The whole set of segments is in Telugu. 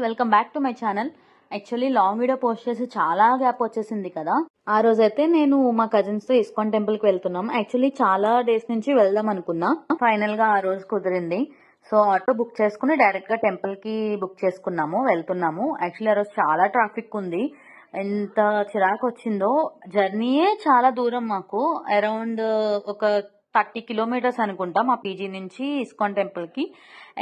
Welcome back to my channel. Actually long video post చేసి చాలా గ్యాప్ వచ్చేసింది కదా. ఆ రోజైతే నేను మా కజిన్స్ తో ఇస్కాన్ టెంపుల్ కి వెళ్తున్నాం. యాక్చువల్లీ చాలా డేస్ నుంచి వెళ్దాం అనుకున్నా, ఫైనల్ గా ఆ రోజు కుదిరింది. సో ఆటో బుక్ చేసుకుని డైరెక్ట్ గా టెంపుల్ కి బుక్ చేసుకున్నాము, వెళ్తున్నాము. యాక్చువల్లీ ఆ రోజు చాలా ట్రాఫిక్ ఉంది. ఎంత చిరాకు వచ్చిందో. జర్నీయే చాలా దూరం, మాకు అరౌండ్ ఒక 30 కిలోమీటర్స్ అనుకుంటా మా పీజీ నుంచి ఇస్కాన్ టెంపుల్ కి.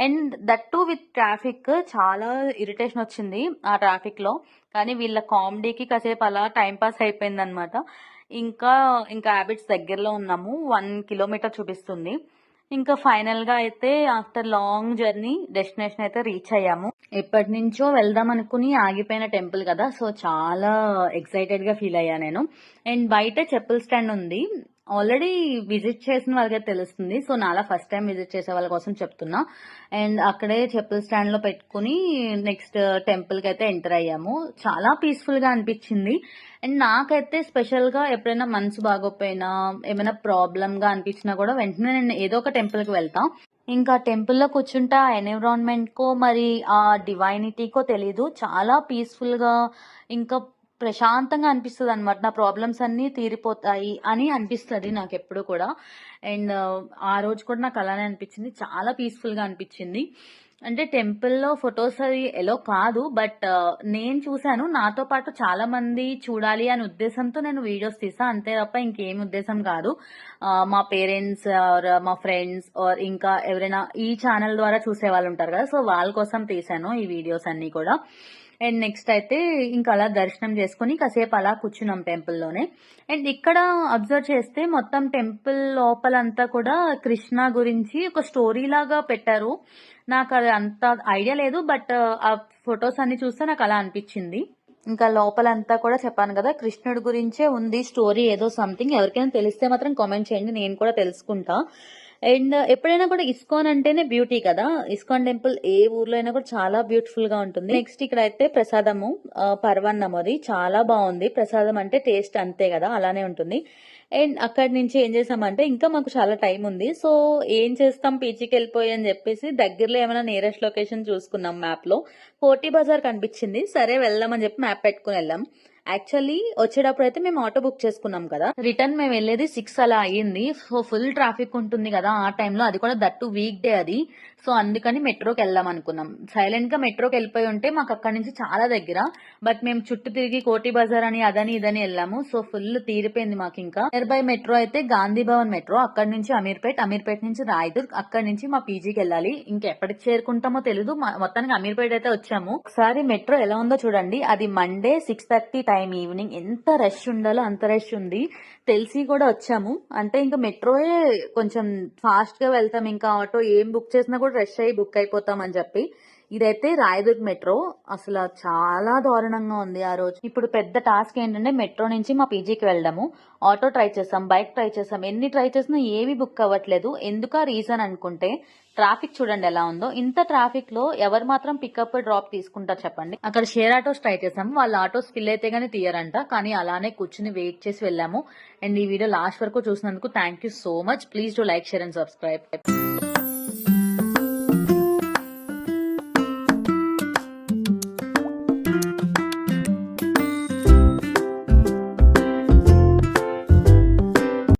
And that to with traffic, చాలా ఇరిటేషన్ వచ్చింది ఆ ట్రాఫిక్ లో. కానీ వీళ్ళ కామెడీకి కాసేపు అలా టైం పాస్ అయిపోయింది అనమాట. ఇంకా ఇంకా హ్యాబిట్స్ దగ్గరలో ఉన్నాము, 1 కిలోమీటర్ చూపిస్తుంది. ఇంకా ఫైనల్ గా అయితే ఆఫ్టర్ లాంగ్ జర్నీ డెస్టినేషన్ అయితే రీచ్ అయ్యాము. ఎప్పటి నుంచో వెళ్దాం అనుకుని ఆగిపోయిన టెంపుల్ కదా, సో చాలా ఎక్సైటెడ్ గా ఫీల్ అయ్యా నేను. అండ్ బయట చెప్పుల్ స్టాండ్ ఉంది. ఆల్రెడీ విజిట్ చేసిన వాళ్ళకే తెలుస్తుంది, సో నాలా ఫస్ట్ టైం విజిట్ చేసే వాళ్ళ కోసం చెప్తున్నా. అండ్ అక్కడే చెప్పుల్ స్టాండ్ లో పెట్టుకుని నెక్స్ట్ టెంపుల్ కి అయితే ఎంటర్ అయ్యాము. చాలా పీస్ఫుల్ గా అనిపించింది. అండ్ నాకైతే స్పెషల్ గా ఎప్పుడైనా మనసు బాగోపోయినా, ఏమైనా ప్రాబ్లమ్ గా అనిపించినా కూడా వెంటనే నేను ఏదో ఒక టెంపుల్ కి వెళ్తా. ఇంకా టెంపుల్లో కూర్చుంటే ఆ ఎన్విరాన్మెంట్ కో మరి ఆ డివైనిటీకో తెలీదు, చాలా పీస్ఫుల్ గా ఇంకా ప్రశాంతంగా అనిపిస్తుంది అనమాట. నా ప్రాబ్లమ్స్ అన్ని తీరిపోతాయి అని అనిపిస్తుంది నాకు ఎప్పుడు కూడా. అండ్ ఆ రోజు కూడా నాకు అలానే అనిపించింది, చాలా పీస్ఫుల్ గా అనిపించింది. అంటే టెంపుల్లో ఫొటోస్ అది ఎలో కాదు, బట్ నేను చూశాను, నాతో పాటు చాలా మంది చూడాలి అనే ఉద్దేశంతో నేను వీడియోస్ తీసా, అంతే తప్ప ఇంకేం ఉద్దేశం కాదు. మా పేరెంట్స్ ఆర్ మా ఫ్రెండ్స్ ఆర్ ఇంకా ఎవరైనా ఈ ఛానల్ ద్వారా చూసే వాళ్ళు ఉంటారు కదా, సో వాళ్ళ కోసం తీసాను ఈ వీడియోస్ అన్ని కూడా. అండ్ నెక్స్ట్ అయితే ఇంకా అలా దర్శనం చేసుకుని కాసేపు అలా కూర్చున్నాం టెంపుల్లోనే. అండ్ ఇక్కడ అబ్జర్వ్ చేస్తే మొత్తం టెంపుల్ లోపలంతా కూడా కృష్ణ గురించి ఒక స్టోరీ లాగా పెట్టారు. నాకు అది అంత ఐడియా లేదు, బట్ ఆ ఫొటోస్ అన్ని చూస్తే నాకు అలా అనిపించింది. ఇంకా లోపలంతా కూడా చెప్పాను కదా, కృష్ణుడి గురించే ఉంది స్టోరీ, ఏదో సంథింగ్. ఎవరికైనా తెలిస్తే మాత్రం కామెంట్ చేయండి, నేను కూడా తెలుసుకుంటా. అండ్ ఎప్పుడైనా కూడా ఇస్కాన్ అంటేనే బ్యూటీ కదా, ఇస్కాన్ టెంపుల్ ఏ ఊర్లో అయినా కూడా చాలా బ్యూటిఫుల్ గా ఉంటుంది. నెక్స్ట్ ఇక్కడ అయితే ప్రసాదము, పర్వన్నం, అది చాలా బాగుంది. ప్రసాదం అంటే టేస్ట్ అంతే కదా, అలానే ఉంటుంది. అండ్ అక్కడి నుంచి ఏం చేసామంటే, ఇంకా మాకు చాలా టైం ఉంది, సో ఏం చేస్తాం పీజీకి వెళ్ళిపోయి అని చెప్పేసి దగ్గరలో ఏమైనా నియరెస్ట్ లొకేషన్ చూసుకున్నాం. మ్యాప్ లో కోటి బజార్ కనిపించింది, సరే వెళ్దాం అని చెప్పి మ్యాప్ పెట్టుకుని వెళ్ళాం. యాక్చువల్లీ వచ్చేటప్పుడు అయితే మేము ఆటో బుక్ చేసుకున్నాం కదా, రిటర్న్ మేము వెళ్ళేది 6 అలా అయ్యింది. సో ఫుల్ ట్రాఫిక్ ఉంటుంది కదా ఆ టైంలో, అది కూడా దట్టు వీక్ డే అది. సో అందుకని మెట్రోకి వెళ్దాం అనుకున్నాం. సైలెంట్ గా మెట్రోకి వెళ్ళిపోయి ఉంటే మాకు అక్కడి నుంచి చాలా దగ్గర, బట్ మేము చుట్టూ తిరిగి కోటి బజార్ అని అదని ఇదని వెళ్ళాము. సో ఫుల్ తీరిపోయింది మాకు. ఇంకా నియర్ బై మెట్రో అయితే గాంధీ భవన్ మెట్రో, అక్కడి నుంచి అమీర్పేట్ నుంచి రాయదుర్గ్, అక్కడి నుంచి మా పీజీకి వెళ్ళాలి. ఇంకెప్పటికి చేరుకుంటామో తెలీదు, మొత్తానికి అమీర్పేట్ అయితే వచ్చాము. ఒకసారి మెట్రో ఎలా ఉందో చూడండి. అది మండే 6:30 టైం ఈవినింగ్, ఎంత రష్ ఉండాలో అంత రష్ ఉంది. తెలిసి కూడా వచ్చాము. అంటే ఇంకా మెట్రోయే కొంచెం ఫాస్ట్ గా వెళ్తాం, ఇంకా ఆటో ఏం బుక్ చేసినా కూడా రష్ అయ్యి బుక్ అయిపోతాం అని చెప్పి. ఇదైతే రాయదుర్గ్ మెట్రో, అసలు చాలా దారుణంగా ఉంది ఆ రోజు. ఇప్పుడు పెద్ద టాస్క్ ఏంటంటే మెట్రో నుంచి మా పీజీకి వెళ్ళడము. ఆటో ట్రై చేసాం, బైక్ ట్రై చేసాం, ఎన్ని ట్రై చేసినా ఏవి బుక్ అవ్వట్లేదు. ఎందుక రీజన్ అనుకుంటే ట్రాఫిక్ చూడండి ఎలా ఉందో. ఇంత ట్రాఫిక్ లో ఎవరు మాత్రం పికప్ డ్రాప్ తీసుకుంటారు చెప్పండి. అక్కడ షేర్ ఆటోస్ ట్రై చేసాము, వాళ్ళ ఆటోస్ ఫిల్ అయితే గానీ తీయరంట, కానీ అలానే కూర్చుని వెయిట్ చేసి వెళ్ళాము. అండ్ ఈ వీడియో లాస్ట్ వరకు చూసినందుకు thank you so much. Please do like, share and subscribe.